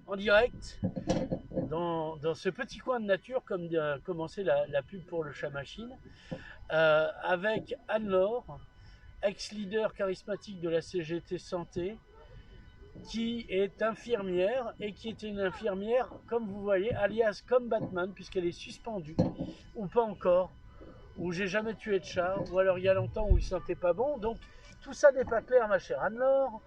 en direct dans ce petit coin de nature, comme commençait la pub pour le chat machine, avec Anne-Laure, ex-leader charismatique de la CGT Santé, qui est infirmière et qui était une infirmière, comme vous voyez, alias comme Batman, puisqu'elle est suspendue, ou pas encore, ou j'ai jamais tué de chat, ou alors il y a longtemps où il sentait pas bon. Donc tout ça n'est pas clair, ma chère Anne-Laure.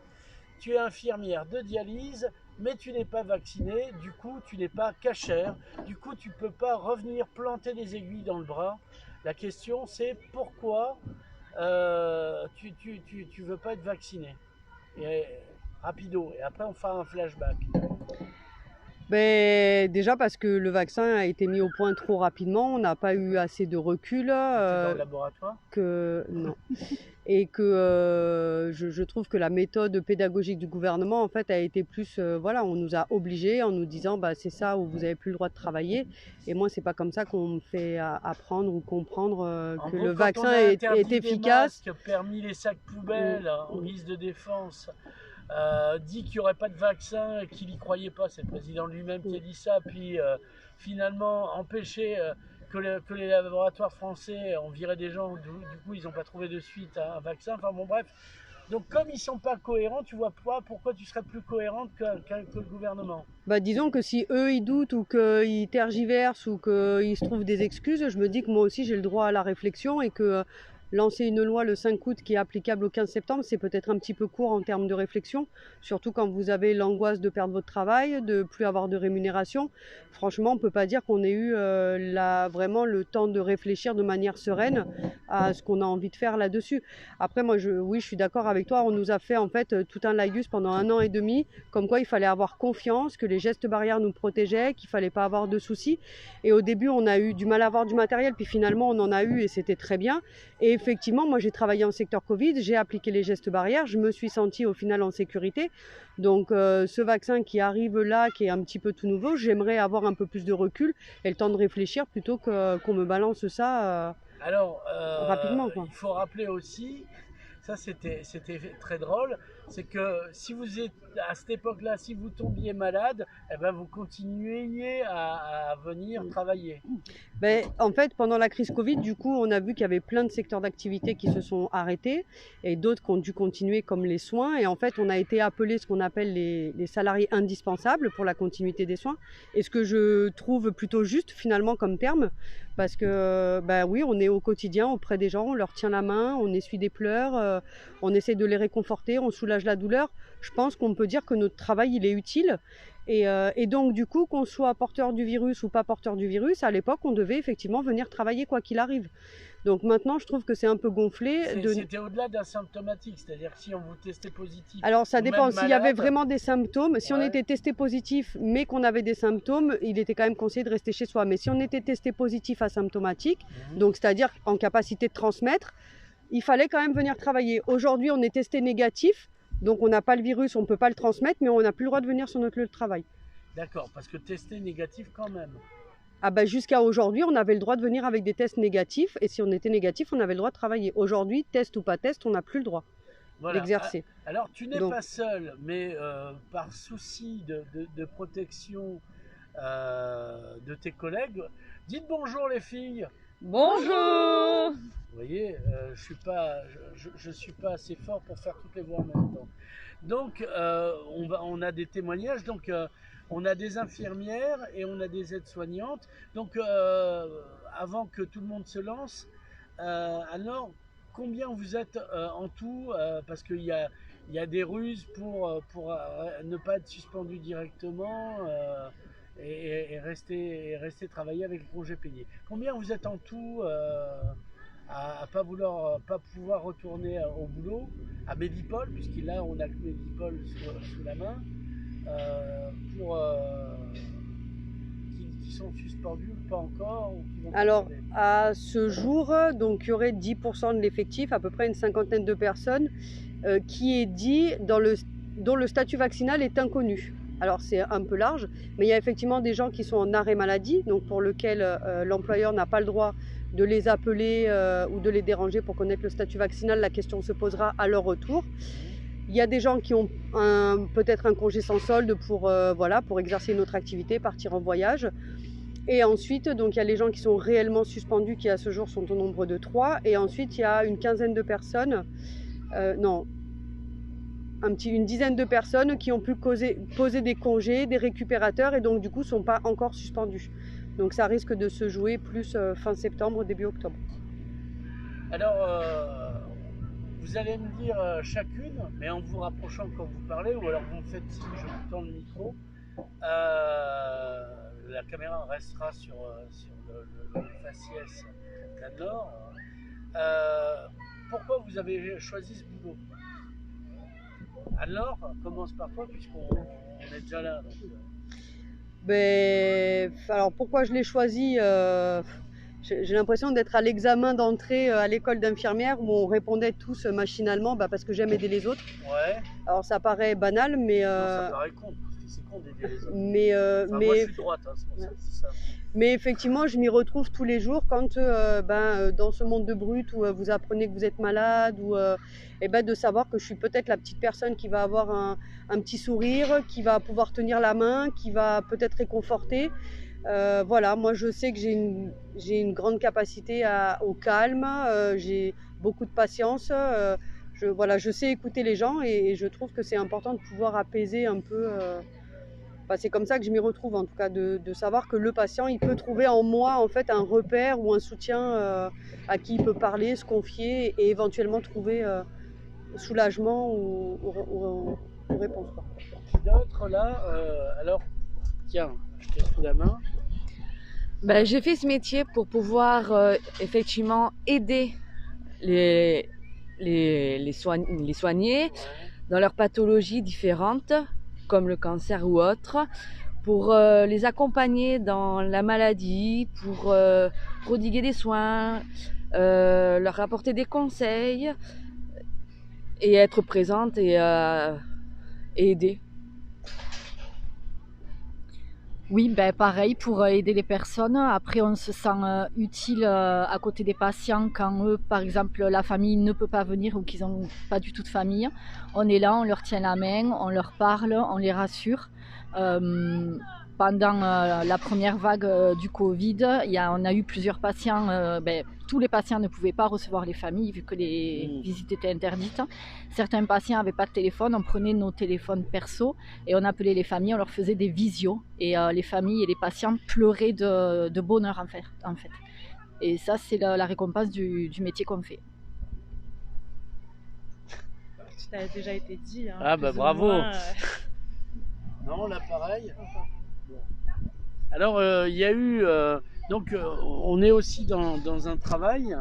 Tu es infirmière de dialyse, mais tu n'es pas vaccinée, du coup tu n'es pas cachère, du coup tu ne peux pas revenir planter des aiguilles dans le bras. La question c'est pourquoi tu veux pas être vacciné. Et rapido, et après on fera un flashback. Ben, déjà parce que le vaccin a été mis au point trop rapidement, on n'a pas eu assez de recul. C'était dans le laboratoire. Non. Et que je trouve que la méthode pédagogique du gouvernement en fait a été plus voilà, on nous a obligés en nous disant bah c'est ça où vous n'avez plus le droit de travailler, et moi c'est pas comme ça qu'on me fait apprendre ou comprendre que gros, le vaccin est efficace. Masques, permis les sacs poubelles en guise de défense, dit qu'il n'y aurait pas de vaccin et qu'il n'y croyait pas, c'est le président lui-même qui a dit ça, puis finalement empêcher que les laboratoires français ont viré des gens, du coup ils n'ont pas trouvé de suite un vaccin, enfin bon bref. Donc comme ils ne sont pas cohérents, tu vois pas pourquoi tu serais plus cohérente que le gouvernement. Bah, disons que si eux ils doutent ou qu'ils tergiversent ou qu'ils se trouvent des excuses, je me dis que moi aussi j'ai le droit à la réflexion, et que lancer une loi le 5 août qui est applicable au 15 septembre, c'est peut-être un petit peu court en termes de réflexion, surtout quand vous avez l'angoisse de perdre votre travail, de plus avoir de rémunération. Franchement, on ne peut pas dire qu'on ait eu vraiment le temps de réfléchir de manière sereine à ce qu'on a envie de faire là-dessus. Après, moi, oui, je suis d'accord avec toi, on nous a fait en fait tout un laïus pendant 1 an et demi, comme quoi il fallait avoir confiance, que les gestes barrières nous protégeaient, qu'il ne fallait pas avoir de soucis. Et au début, on a eu du mal à avoir du matériel, puis finalement, on en a eu et c'était très bien. Et effectivement, moi j'ai travaillé en secteur Covid, j'ai appliqué les gestes barrières, je me suis sentie au final en sécurité. Donc ce vaccin qui arrive là, qui est un petit peu tout nouveau, j'aimerais avoir un peu plus de recul et le temps de réfléchir plutôt qu'on me balance ça rapidement, quoi. Il faut rappeler aussi, ça c'était très drôle, c'est que si vous êtes à cette époque-là, si vous tombiez malade, eh ben vous continuiez à venir travailler. Ben, en fait, pendant la crise Covid, du coup, on a vu qu'il y avait plein de secteurs d'activité qui se sont arrêtés et d'autres qui ont dû continuer, comme les soins. Et en fait, on a été appelés ce qu'on appelle les salariés indispensables pour la continuité des soins. Et ce que je trouve plutôt juste, finalement, comme terme, parce que, ben oui, on est au quotidien auprès des gens, on leur tient la main, on essuie des pleurs, on essaie de les réconforter, on soulage la douleur. Je pense qu'on peut dire que notre travail, il est utile. Et donc, du coup, qu'on soit porteur du virus ou pas porteur du virus, à l'époque, on devait effectivement venir travailler quoi qu'il arrive. Donc maintenant, je trouve que c'est un peu gonflé. C'était au-delà d'un symptomatique, c'est-à-dire que si on vous testait positif. Alors ça dépend, s'il y avait vraiment des symptômes, si on Ouais. était testé positif mais qu'on avait des symptômes, il était quand même conseillé de rester chez soi. Mais si on était testé positif asymptomatique, donc c'est-à-dire en capacité de transmettre, il fallait quand même venir travailler. Aujourd'hui, on est testé négatif, donc on n'a pas le virus, on ne peut pas le transmettre, mais on n'a plus le droit de venir sur notre lieu de travail. D'accord, parce que testé négatif quand même. Ah bah jusqu'à aujourd'hui, on avait le droit de venir avec des tests négatifs, et si on était négatif, on avait le droit de travailler. Aujourd'hui, test ou pas test, on n'a plus le droit d'exercer. Alors tu n'es pas seul, mais par souci de protection de tes collègues, dites bonjour les filles. Bonjour. Vous voyez, je suis pas assez fort pour faire toutes les voix en même temps. Donc on a des témoignages, donc on a des infirmières et on a des aides-soignantes. Donc avant que tout le monde se lance, alors combien vous êtes en tout, parce qu'il y a des ruses pour ne pas être suspendu directement et rester travailler avec le congé payé. Combien vous êtes en tout à pas pouvoir retourner au boulot, à Medipol, puisqu'il là on a que Medipol sous la main, pour qui sont suspendus ou pas encore ou qui vont. Alors à ce jour, donc il y aurait 10% de l'effectif, à peu près une cinquantaine de personnes, qui est dit dont le statut vaccinal est inconnu. Alors c'est un peu large, mais il y a effectivement des gens qui sont en arrêt maladie, donc pour lequel l'employeur n'a pas le droit de les appeler ou de les déranger pour connaître le statut vaccinal. La question se posera à leur retour. Il y a des gens qui ont peut-être un congé sans solde pour exercer une autre activité, partir en voyage. Et ensuite, donc, il y a les gens qui sont réellement suspendus, qui à ce jour sont au nombre de 3. Et ensuite, il y a une quinzaine de personnes, une dizaine de personnes qui ont pu poser des congés, des récupérateurs, et donc du coup ne sont pas encore suspendus. Donc ça risque de se jouer plus fin septembre, début octobre. Alors, vous allez me dire chacune, mais en vous rapprochant quand vous parlez, ou alors vous me faites signe, je vous tends le micro. La caméra restera sur le faciès d'Anne-Laure. Pourquoi vous avez choisi ce boulot? Alors, commence par toi, puisqu'on est déjà là. Alors pourquoi je l'ai choisi j'ai l'impression d'être à l'examen d'entrée à l'école d'infirmière où on répondait tous machinalement parce que j'aime aider les autres. Ouais. Alors ça paraît banal, mais... Non, ça paraît con, parce que c'est con d'aider les autres. Mais, moi je suis droite, hein, c'est pour ça que je dis ça. Mais effectivement, je m'y retrouve tous les jours quand, dans ce monde de brut où vous apprenez que vous êtes malade, ou de savoir que je suis peut-être la petite personne qui va avoir un petit sourire, qui va pouvoir tenir la main, qui va peut-être réconforter. Voilà, moi je sais que j'ai une grande capacité au calme, j'ai beaucoup de patience. Je sais écouter les gens et je trouve que c'est important de pouvoir apaiser un peu. C'est comme ça que je m'y retrouve, en tout cas, de savoir que le patient, il peut trouver en moi en fait un repère ou un soutien à qui il peut parler, se confier et éventuellement trouver soulagement ou réponse. Qui d'autre là alors, tiens, je te sous la main. J'ai fait ce métier pour pouvoir effectivement aider les soignés dans leurs pathologies différentes, comme le cancer ou autre, pour les accompagner dans la maladie, pour prodiguer des soins, leur apporter des conseils et être présente et aider. Oui, pareil pour aider les personnes. Après, on se sent utile à côté des patients quand eux, par exemple, la famille ne peut pas venir ou qu'ils n'ont pas du tout de famille. On est là, on leur tient la main, on leur parle, on les rassure. Pendant la première vague du Covid, on a eu plusieurs patients. Tous les patients ne pouvaient pas recevoir les familles vu que les visites étaient interdites. Certains patients n'avaient pas de téléphone, on prenait nos téléphones perso et on appelait les familles, on leur faisait des visios et les familles et les patients pleuraient de bonheur en fait. Et ça, c'est la récompense du métier qu'on fait. Ça a déjà été dit. Hein, ah bravo. Non, là pareil. Alors il y a eu on est aussi dans un travail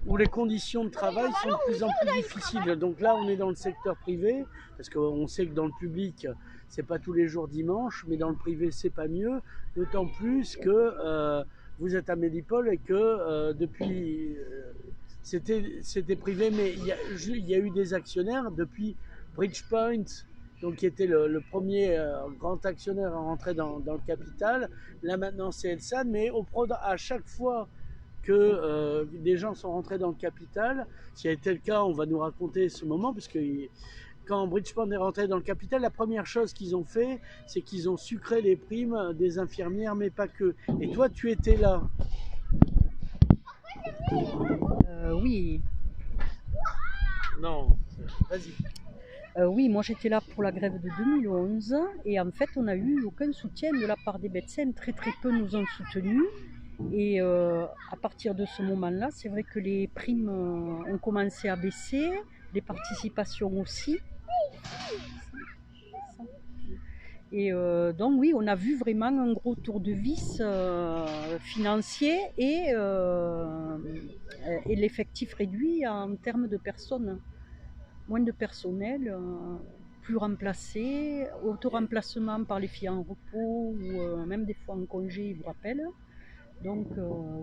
où les conditions de travail sont de plus en plus difficiles. Donc là on est dans le secteur privé, parce qu'on sait que dans le public c'est pas tous les jours dimanche, mais dans le privé c'est pas mieux, d'autant plus que vous êtes à Medipol et que depuis c'était privé, mais il y a eu des actionnaires depuis Bridgepoint, donc qui était le premier grand actionnaire à rentrer dans le capital. Là maintenant c'est Elsan, mais à chaque fois que des gens sont rentrés dans le capital, s'il a été le cas, on va nous raconter ce moment, puisque quand Bridgepoint est rentré dans le capital, la première chose qu'ils ont fait, c'est qu'ils ont sucré les primes des infirmières, mais pas que. Et toi, tu étais là. Oui. Non, vas-y. Oui, moi j'étais là pour la grève de 2011 et en fait on n'a eu aucun soutien de la part des médecins, très peu nous ont soutenus et à partir de ce moment-là, c'est vrai que les primes ont commencé à baisser, les participations aussi. Et donc oui, on a vu vraiment un gros tour de vis financier et l'effectif réduit en termes de personnes. Moins de personnel, plus remplacé, auto-remplacement par les filles en repos ou même des fois en congé, ils vous rappellent. Donc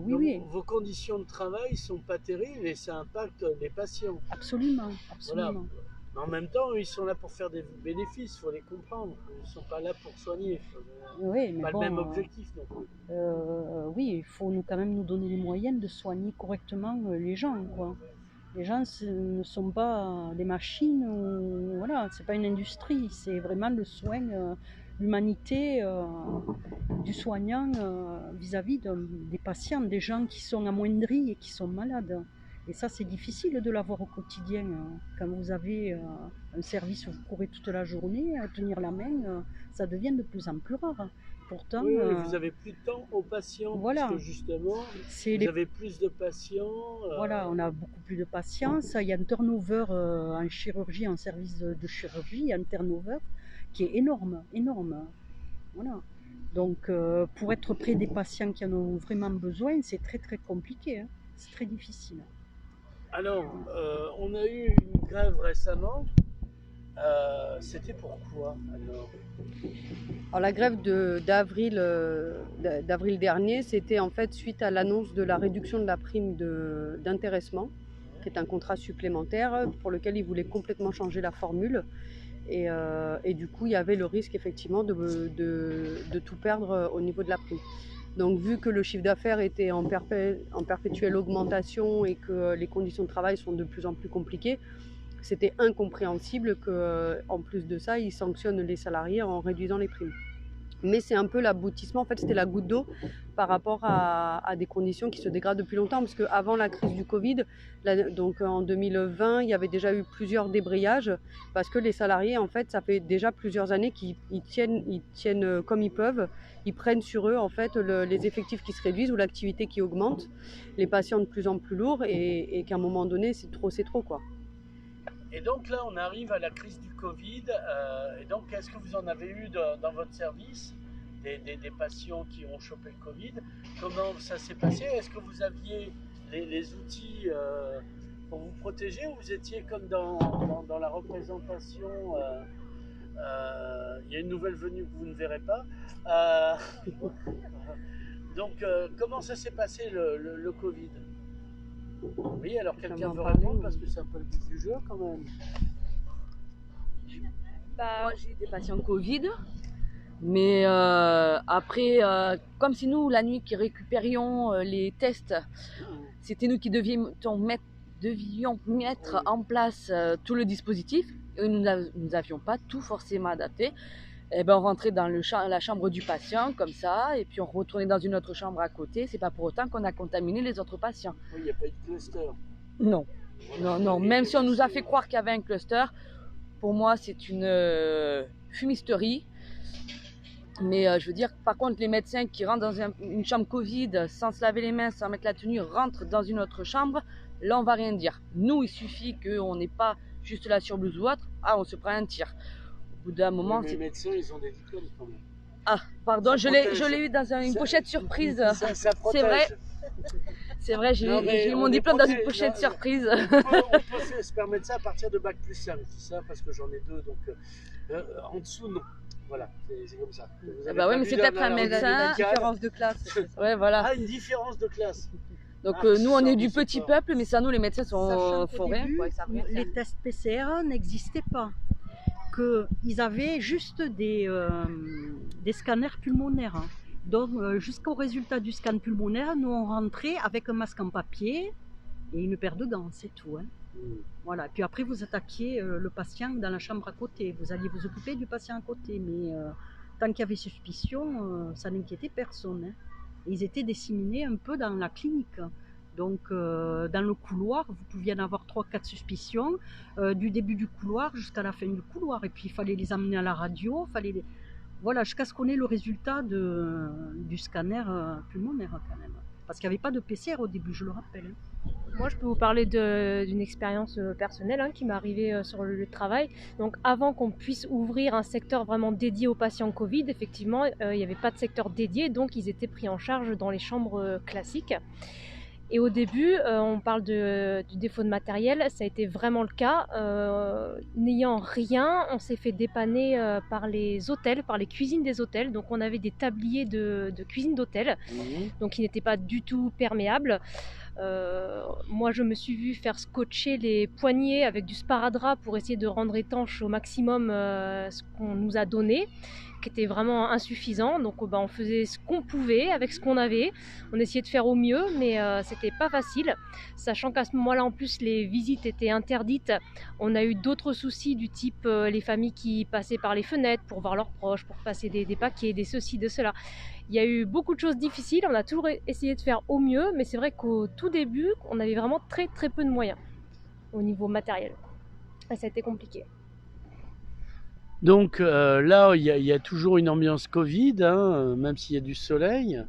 oui. Vos conditions de travail sont pas terribles et ça impacte les patients. Absolument. Voilà. Mais en même temps, ils sont là pour faire des bénéfices, il faut les comprendre. Ils ne sont pas là pour soigner. Oui, mais pas le même objectif non plus. Oui, il faut quand même nous donner les moyens de soigner correctement les gens, quoi. Les gens ne sont pas des machines, voilà, c'est pas une industrie, c'est vraiment le soin, l'humanité du soignant vis-à-vis des patients, des gens qui sont amoindris et qui sont malades. Et ça, c'est difficile de l'avoir au quotidien. Quand vous avez un service où vous courez toute la journée, à tenir la main, ça devient de plus en plus rare. Pourtant, oui, vous avez plus de temps aux patients, voilà, parce que justement, vous avez plus de patients. Voilà, on a beaucoup plus de patients. Il y a un turnover en chirurgie, en service de chirurgie, il y a un turnover qui est énorme, énorme. Voilà. Donc, pour être près des patients qui en ont vraiment besoin, c'est très très compliqué, hein. C'est très difficile. Alors, on a eu une grève récemment. C'était pourquoi alors? La grève d'avril dernier, c'était en fait suite à l'annonce de la réduction de la prime d'intéressement, qui est un contrat supplémentaire pour lequel ils voulaient complètement changer la formule. Et du coup, il y avait le risque effectivement de tout perdre au niveau de la prime. Donc vu que le chiffre d'affaires était en perpétuelle augmentation et que les conditions de travail sont de plus en plus compliquées, c'était incompréhensible qu'en plus de ça, ils sanctionnent les salariés en réduisant les primes. Mais c'est un peu l'aboutissement, en fait c'était la goutte d'eau par rapport à des conditions qui se dégradent depuis longtemps, parce qu'avant la crise du Covid, donc en 2020, il y avait déjà eu plusieurs débrayages, parce que les salariés, en fait, ça fait déjà plusieurs années qu'ils tiennent comme ils peuvent, ils prennent sur eux en fait les effectifs qui se réduisent ou l'activité qui augmente, les patients de plus en plus lourds, et qu'à un moment donné, c'est trop quoi. Et donc là, on arrive à la crise du Covid. Et donc, est-ce que vous en avez eu dans votre service des patients qui ont chopé le Covid? Comment ça s'est passé? Est-ce que vous aviez les outils pour vous protéger, ou vous étiez comme dans la représentation il y a une nouvelle venue que vous ne verrez pas. Donc, comment ça s'est passé le Covid? Oui, alors quelqu'un veut répondre parce que c'est un peu le but du jeu quand même. Moi j'ai des patients Covid, mais après, comme c'est nous la nuit qui récupérions les tests, c'était nous qui devions mettre en place tout le dispositif, et nous n'avions pas tout forcément adapté. Et ben on rentrait dans la chambre du patient comme ça, et puis on retournait dans une autre chambre à côté. C'est pas pour autant qu'on a contaminé les autres patients. Oui, il n'y a pas eu de cluster. Non, non. Même si on nous a fait croire qu'il y avait un cluster, pour moi c'est une fumisterie. Mais je veux dire, par contre, les médecins qui rentrent dans une chambre Covid sans se laver les mains, sans mettre la tenue, rentrent dans une autre chambre, là on va rien dire. Nous, il suffit qu'on n'ait pas juste la surblouse ou autre, on se prend un tir. Au bout d'un moment, les médecins, ils ont des diplômes quand même. Ah, pardon, je l'ai eu dans une pochette surprise. C'est vrai. C'est vrai, j'ai eu mon diplôme dans une pochette surprise. On peut se permettre ça à partir de Bac plus 5. Je dis ça parce que j'en ai deux, donc en dessous, non. Voilà, c'est comme ça. Bah oui, mais c'est peut-être un médecin. Une différence de classe. Ouais, voilà. Ah, une différence de classe. Donc nous, on est du petit peuple, mais ça, nous, les médecins font rien. Les tests PCR n'existaient pas. Ils avaient juste des scanners pulmonaires. Hein. Donc jusqu'au résultat du scan pulmonaire, nous on rentrait avec un masque en papier et une paire de gants, c'est tout. Hein. Voilà. Puis après vous attaquiez le patient dans la chambre à côté. Vous alliez vous occuper du patient à côté, mais tant qu'il y avait suspicion, ça n'inquiétait personne. Hein. Et ils étaient disséminés un peu dans la clinique. Donc dans le couloir, vous pouviez en avoir 3-4 suspicions, du début du couloir jusqu'à la fin du couloir. Et puis il fallait les amener à la radio, voilà, jusqu'à ce qu'on ait le résultat du scanner pulmonaire quand même. Parce qu'il n'y avait pas de PCR au début, je le rappelle. Moi, je peux vous parler d'une expérience personnelle qui m'est arrivée sur le lieu de travail. Donc, avant qu'on puisse ouvrir un secteur vraiment dédié aux patients Covid, effectivement, il n'y avait pas de secteur dédié, donc ils étaient pris en charge dans les chambres classiques. Et au début, on parle du défaut de matériel, ça a été vraiment le cas. N'ayant rien, on s'est fait dépanner par les hôtels, par les cuisines des hôtels. Donc on avait des tabliers de cuisine d'hôtel, donc qui n'étaient pas du tout perméables. Moi, je me suis vue faire scotcher les poignets avec du sparadrap pour essayer de rendre étanche au maximum ce qu'on nous a donné. qui était vraiment insuffisant. Donc on faisait ce qu'on pouvait avec ce qu'on avait. On essayait de faire au mieux, mais c'était pas facile. Sachant qu'à ce moment-là, en plus, les visites étaient interdites. On a eu d'autres soucis du type les familles qui passaient par les fenêtres pour voir leurs proches, pour passer des paquets, des ceci, de cela. Il y a eu beaucoup de choses difficiles. On a toujours essayé de faire au mieux, mais c'est vrai qu'au tout début, on avait vraiment très très peu de moyens au niveau matériel. Et ça a été compliqué. Donc là, il y a toujours une ambiance Covid, hein, même s'il y a du soleil.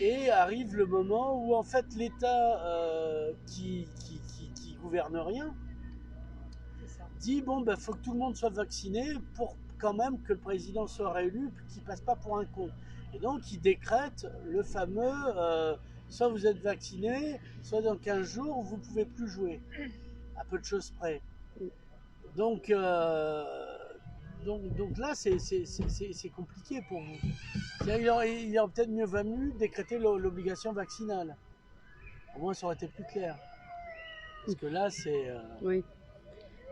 Et arrive le moment où en fait l'État qui gouverne rien dit bon faut que tout le monde soit vacciné pour quand même que le président soit réélu, qu'il passe pas pour un con. Et donc il décrète le fameux soit vous êtes vacciné, soit dans 15 jours vous pouvez plus jouer, à peu de choses près. Donc là c'est compliqué pour vous. Il aurait peut-être mieux valu décréter l'obligation vaccinale. Au moins ça aurait été plus clair. Parce que là c'est... Oui.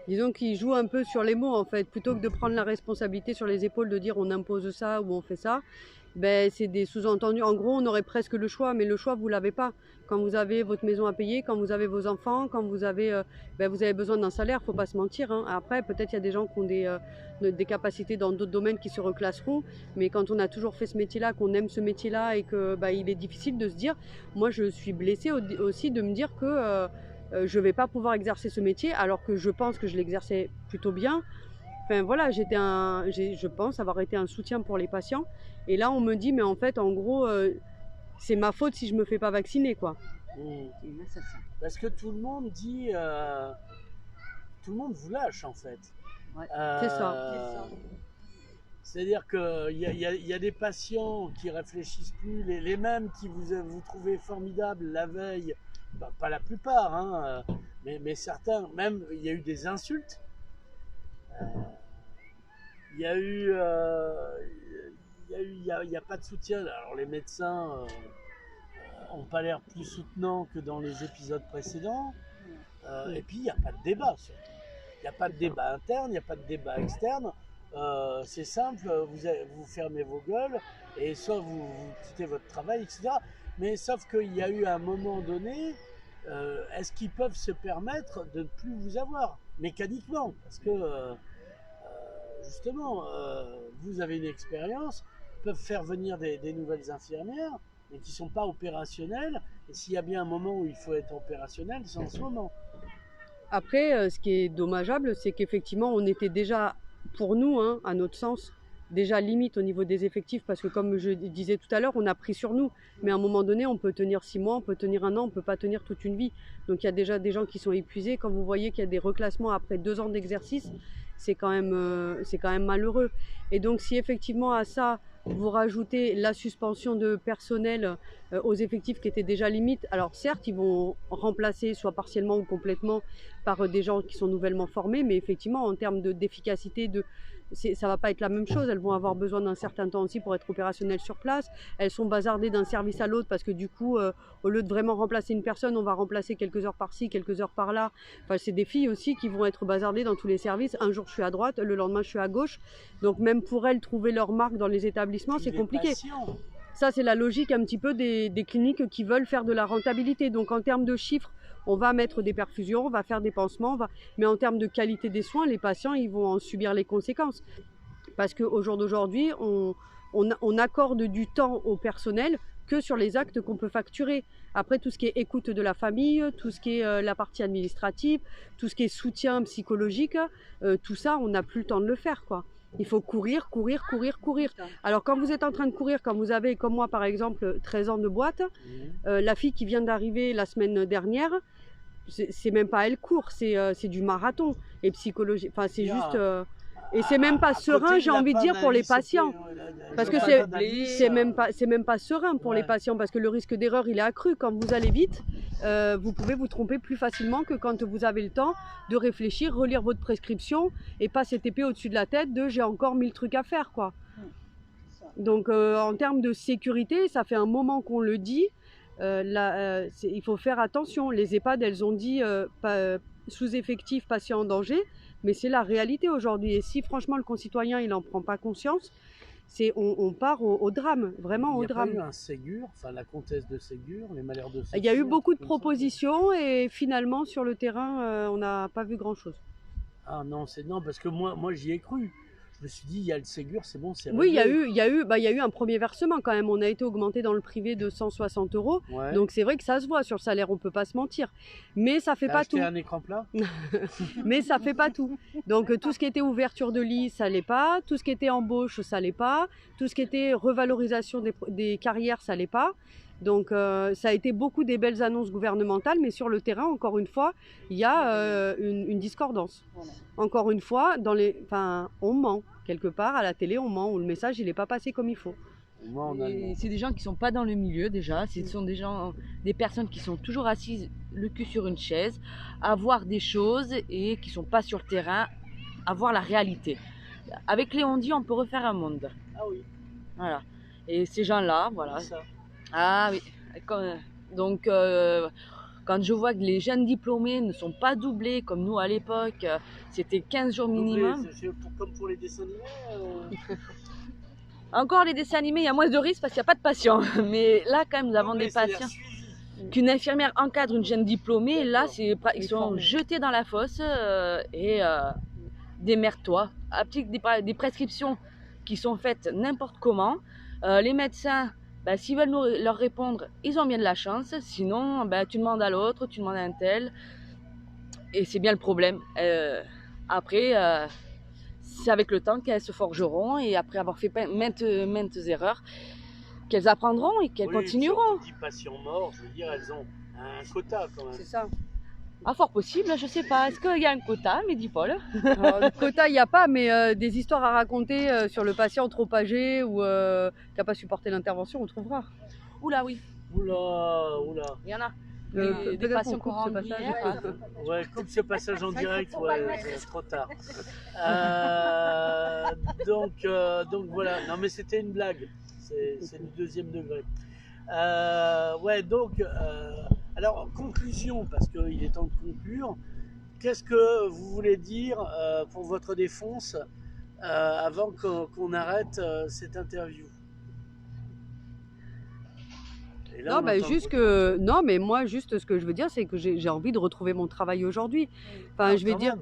Disons qu'ils jouent un peu sur les mots en fait. Plutôt que de prendre la responsabilité sur les épaules de dire on impose ça ou on fait ça, c'est des sous-entendus. En gros, on aurait presque le choix, mais le choix, vous ne l'avez pas. Quand vous avez votre maison à payer, quand vous avez vos enfants, quand vous avez besoin d'un salaire, il ne faut pas se mentir. Hein. Après, peut-être il y a des gens qui ont des capacités dans d'autres domaines qui se reclasseront, mais quand on a toujours fait ce métier-là, qu'on aime ce métier-là et qu'il est difficile de se dire, moi je suis blessée aussi de me dire que je ne vais pas pouvoir exercer ce métier alors que je pense que je l'exerçais plutôt bien. Enfin voilà, je pense avoir été un soutien pour les patients. Et là, on me dit, mais en fait, en gros, c'est ma faute si je me fais pas vacciner, quoi. Parce que tout le monde dit, tout le monde vous lâche en fait. Ouais. C'est ça. C'est-à-dire qu'il y a des patients qui réfléchissent plus, les mêmes qui vous trouvez formidable la veille, pas la plupart, hein, mais certains, même il y a eu des insultes. Il y a pas de soutien. Alors les médecins n'ont pas l'air plus soutenants que dans les épisodes précédents. Et puis il n'y a pas de débat. Il n'y a pas de débat interne, il n'y a pas de débat externe. C'est simple, vous fermez vos gueules et soit vous quittez votre travail, etc. Mais sauf qu'il y a eu un moment donné, est-ce qu'ils peuvent se permettre de ne plus vous avoir mécaniquement? Parce que justement, vous avez une expérience, peuvent faire venir des nouvelles infirmières, mais qui ne sont pas opérationnelles. Et s'il y a bien un moment où il faut être opérationnel, c'est en ce moment. Après, ce qui est dommageable, c'est qu'effectivement, on était déjà, pour nous, hein, à notre sens, déjà limite au niveau des effectifs, parce que comme je disais tout à l'heure, on a pris sur nous. Mais à un moment donné, on peut tenir 6 mois, on peut tenir 1 an, on ne peut pas tenir toute une vie. Donc il y a déjà des gens qui sont épuisés. Quand vous voyez qu'il y a des reclassements après 2 ans d'exercice, c'est quand même malheureux. Et donc si effectivement à ça, vous rajoutez la suspension de personnel aux effectifs qui étaient déjà limites, alors certes, ils vont remplacer soit partiellement ou complètement par des gens qui sont nouvellement formés, mais effectivement, en termes d'efficacité, ça va pas être la même chose. Elles vont avoir besoin d'un certain temps aussi pour être opérationnelles sur place. Elles sont bazardées d'un service à l'autre parce que du coup, au lieu de vraiment remplacer une personne, on va remplacer quelques heures par-ci, quelques heures par-là. Enfin, c'est des filles aussi qui vont être bazardées dans tous les services. Un jour, je suis à droite, le lendemain, je suis à gauche. Donc même pour elles, trouver leur marque dans les établissements, c'est compliqué. Ça, c'est la logique un petit peu des cliniques qui veulent faire de la rentabilité. Donc en termes de chiffres, on va mettre des perfusions, on va faire des pansements, mais en termes de qualité des soins, les patients, ils vont en subir les conséquences. Parce qu'au jour d'aujourd'hui, on accorde du temps au personnel que sur les actes qu'on peut facturer. Après, tout ce qui est écoute de la famille, tout ce qui est la partie administrative, tout ce qui est soutien psychologique, tout ça, on n'a plus le temps de le faire, quoi. Il faut courir. Alors quand vous êtes en train de courir, quand vous avez, comme moi par exemple, 13 ans de boîte, la fille qui vient d'arriver la semaine dernière, c'est même pas elle court, c'est du marathon. Et psychologie, enfin c'est juste... et c'est même pas serein, j'ai envie de dire, pour les patients. Parce que c'est même pas serein pour les patients, parce que le risque d'erreur, il est accru. Quand vous allez vite, vous pouvez vous tromper plus facilement que quand vous avez le temps de réfléchir, relire votre prescription, et pas cette épée au-dessus de la tête de « j'ai encore 1000 trucs à faire ». Quoi. Donc en termes de sécurité, ça fait un moment qu'on le dit, il faut faire attention. Les EHPAD, elles ont dit sous-effectif, patients en danger. mais c'est la réalité aujourd'hui. Et si franchement le concitoyen il n'en prend pas conscience, on part au drame, vraiment au drame. Il y a pas eu un Ségur, enfin la comtesse de Ségur, les malheurs de Ségur. Il y a eu beaucoup de propositions et finalement sur le terrain, on n'a pas vu grand-chose. Ah non, non, parce que moi j'y ai cru. Je me suis dit, il y a le Ségur, c'est bon, c'est réglé. Oui, il y a eu un premier versement quand même. On a été augmenté dans le privé de 160 €. Ouais. Donc c'est vrai que ça se voit sur le salaire, on peut pas se mentir. Mais ça fait T'as pas acheté tout. un écran plat? Mais ça fait pas tout. Donc tout ce qui était ouverture de lit, ça l'est pas. Tout ce qui était embauche, ça l'est pas. Tout ce qui était revalorisation des carrières, ça l'est pas. Donc ça a été beaucoup des belles annonces gouvernementales, mais sur le terrain, encore une fois, il y a une discordance. Voilà. Encore une fois, on ment quelque part à la télé, on ment, où le message il n'est pas passé comme il faut. Moi, on a Et c'est des gens qui sont pas dans le milieu déjà, ce sont des personnes qui sont toujours assises le cul sur une chaise, à voir des choses et qui sont pas sur le terrain, à voir la réalité. Avec les on-dit, on peut refaire un monde. Ah oui, Voilà. Et ces gens-là, voilà. c'est ça. Ah oui. Donc, quand je vois que les jeunes diplômés ne sont pas doublés comme nous à l'époque, c'était 15 jours minimum. Comme pour les dessins animés. Encore les dessins animés, il y a moins de risques parce qu'il n'y a pas de patients. Mais là, quand même, nous avons des patients. Qu'une infirmière encadre une jeune diplômée, là, ils sont jetés dans la fosse et démerde-toi. Applique des prescriptions qui sont faites n'importe comment. Les médecins, s'ils veulent leur répondre, ils ont bien de la chance. Sinon, tu demandes à l'autre, tu demandes à un tel. Et c'est bien le problème. Après, c'est avec le temps qu'elles se forgeront et après avoir fait maintes erreurs, qu'elles apprendront et qu'elles continueront. 10 patients morts, je veux dire, elles ont un quota quand même. C'est ça. Ah, fort possible, je sais pas. Est-ce qu'il y a un quota, Medipol? Le quota, il n'y a pas, mais des histoires à raconter sur le patient trop âgé ou qui n'a pas supporté l'intervention, on trouvera. Oula, oui, Oula. il y en a. Peut-être Des qu'on patients coupe qu'on ce rend passage. hier. Ouais, coupe ce passage en direct, c'est trop tard. Donc voilà, non mais c'était une blague, c'est du deuxième degré. Alors conclusion, parce qu'il est temps de conclure, qu'est-ce que vous voulez dire pour votre défense avant qu'on arrête cette interview? Et là, non, mais moi, juste ce que je veux dire, c'est que j'ai envie de retrouver mon travail aujourd'hui. Enfin, je vais dire,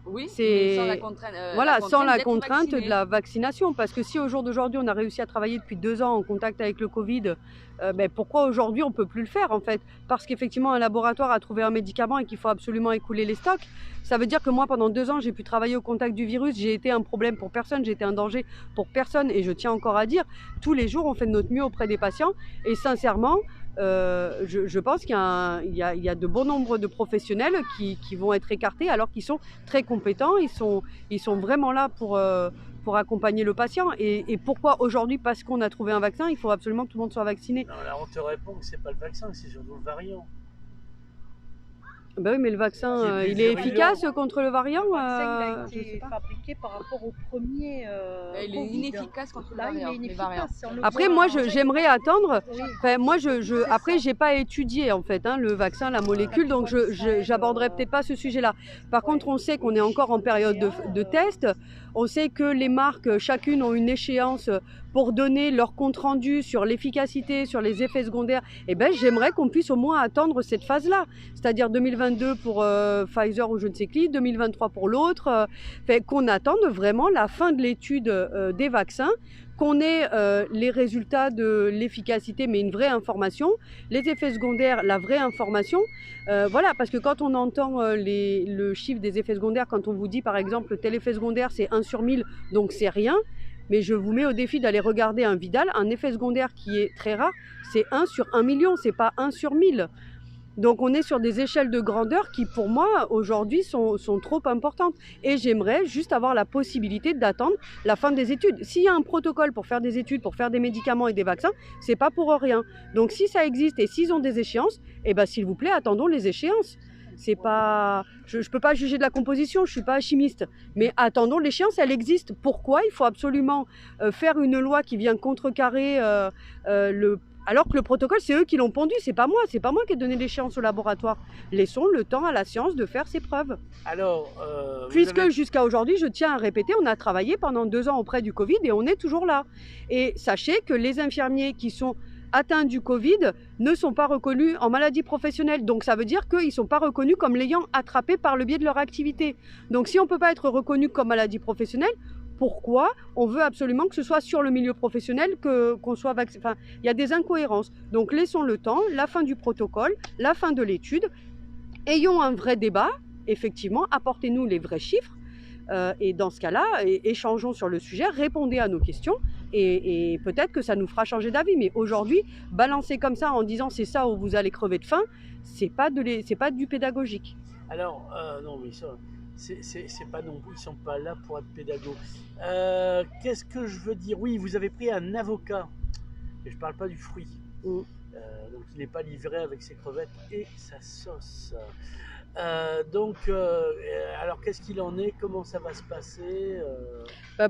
Oui, c'est mais sans la contrainte. sans la d'être contrainte vacciné. de la vaccination. Parce que si au jour d'aujourd'hui, on a réussi à travailler depuis 2 ans en contact avec le Covid, pourquoi aujourd'hui on ne peut plus le faire en fait? Parce qu'effectivement, un laboratoire a trouvé un médicament et qu'il faut absolument écouler les stocks. Ça veut dire que moi, pendant 2 ans, j'ai pu travailler au contact du virus. J'ai été un problème pour personne, j'ai été un danger pour personne. Et je tiens encore à dire, tous les jours, on fait de notre mieux auprès des patients. Et sincèrement, je pense qu'il y a de bon nombre de professionnels qui vont être écartés alors qu'ils sont très compétents, ils sont vraiment là pour accompagner le patient. Et pourquoi aujourd'hui? Parce qu'on a trouvé un vaccin, il faut absolument que tout le monde soit vacciné. Non, là on te répond que c'est pas le vaccin, c'est surtout le variant. Ben oui, mais le vaccin, Qui est il est virulent. efficace contre le variant. Le vaccin il a je sais été pas. fabriqué par rapport au premier. Il est Covid. inefficace contre Là, il les est variants. inefficace. on le Après, voit moi, en- j'aimerais attendre. Oui. Enfin, moi, après, ça. j'ai pas étudié en fait le vaccin, la molécule, donc j'aborderai peut-être pas ce sujet-là. Par contre, on sait qu'on est encore en période de test. On sait que les marques, chacune, ont une échéance pour donner leur compte rendu sur l'efficacité, sur les effets secondaires. Eh ben, j'aimerais qu'on puisse au moins attendre cette phase-là, c'est-à-dire 2022 pour Pfizer ou je ne sais qui, 2023 pour l'autre. Qu'on attende vraiment la fin de l'étude des vaccins, qu'on ait les résultats de l'efficacité, mais une vraie information, les effets secondaires, la vraie information. Voilà, parce que quand on entend le chiffre des effets secondaires, quand on vous dit par exemple tel effet secondaire c'est 1 sur 1000, donc c'est rien, mais je vous mets au défi d'aller regarder un Vidal, un effet secondaire qui est très rare, c'est 1 sur 1 million, c'est pas 1 sur 1000. Donc on est sur des échelles de grandeur qui pour moi aujourd'hui sont trop importantes. Et j'aimerais juste avoir la possibilité d'attendre la fin des études. S'il y a un protocole pour faire des études, pour faire des médicaments et des vaccins, c'est pas pour rien. Donc si ça existe et s'ils ont des échéances, eh ben s'il vous plaît, attendons les échéances. C'est pas, je peux pas juger de la composition, je suis pas chimiste, mais attendons l'échéance, elle existe. Pourquoi il faut absolument faire une loi qui vient contrecarrer Alors que le protocole, c'est eux qui l'ont pondu, c'est pas moi qui ai donné l'échéance au laboratoire. Laissons le temps à la science de faire ses preuves. Alors, Puisque jusqu'à aujourd'hui, je tiens à répéter, on a travaillé pendant 2 ans auprès du Covid et on est toujours là. Et sachez que les infirmiers qui sont atteints du Covid ne sont pas reconnus en maladie professionnelle. Donc ça veut dire qu'ils ne sont pas reconnus comme l'ayant attrapé par le biais de leur activité. Donc si on ne peut pas être reconnu comme maladie professionnelle, pourquoi on veut absolument que ce soit sur le milieu professionnel qu'on soit vacciné? Enfin, il y a des incohérences. Donc laissons le temps, la fin du protocole, la fin de l'étude. Ayons un vrai débat, effectivement, apportez-nous les vrais chiffres. Et dans ce cas-là, échangeons sur le sujet, répondez à nos questions et peut-être que ça nous fera changer d'avis. Mais aujourd'hui, balancer comme ça en disant c'est ça ou vous allez crever de faim, c'est pas du pédagogique. Alors, non, mais ça, c'est pas non plus, ils sont pas là pour être pédagogues. Qu'est-ce que je veux dire? Oui, vous avez pris un avocat, et je parle pas du fruit. Donc il n'est pas livré avec ses crevettes et sa sauce. Alors qu'est-ce qu'il en est? Comment ça va se passer?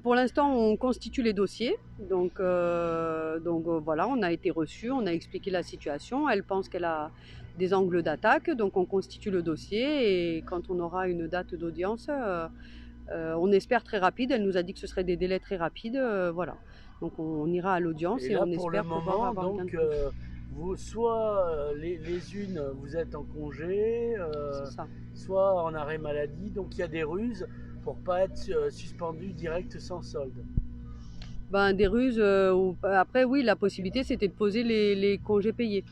Pour l'instant, on constitue les dossiers. Donc voilà, on a été reçus, on a expliqué la situation. Elle pense qu'elle a des angles d'attaque, donc on constitue le dossier et quand on aura une date d'audience, on espère très rapide. Elle nous a dit que ce serait des délais très rapides, voilà. Donc on ira à l'audience et là, on espère pouvoir avoir donc, vous, soit les unes, vous êtes en congé, soit en arrêt maladie, donc il y a des ruses pour pas être suspendu direct sans solde. Des ruses, après oui, la possibilité c'était de poser les congés payés.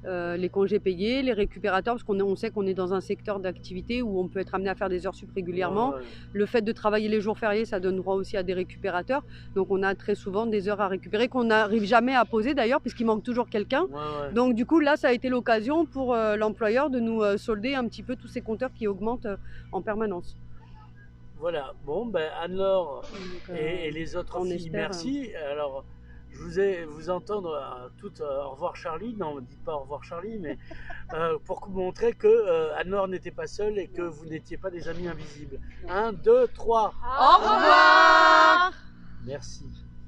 Les congés payés, les récupérateurs, parce qu'on sait qu'on est dans un secteur d'activité où on peut être amené à faire des heures sup régulièrement. Le fait de travailler les jours fériés, ça donne droit aussi à des récupérateurs. Donc on a très souvent des heures à récupérer qu'on n'arrive jamais à poser d'ailleurs, puisqu'il manque toujours quelqu'un. Donc du coup, là, ça a été l'occasion pour l'employeur de nous solder un petit peu tous ces compteurs qui augmentent en permanence. Voilà, bon, Anne-Laure et les autres filles, espère, merci. Alors, je vous entendre toutes au revoir Charlie, non, dites pas au revoir Charlie, mais pour vous montrer que Anne-Laure n'était pas seule et que vous n'étiez pas des amis invisibles. 1, 2, 3. Au revoir. Merci.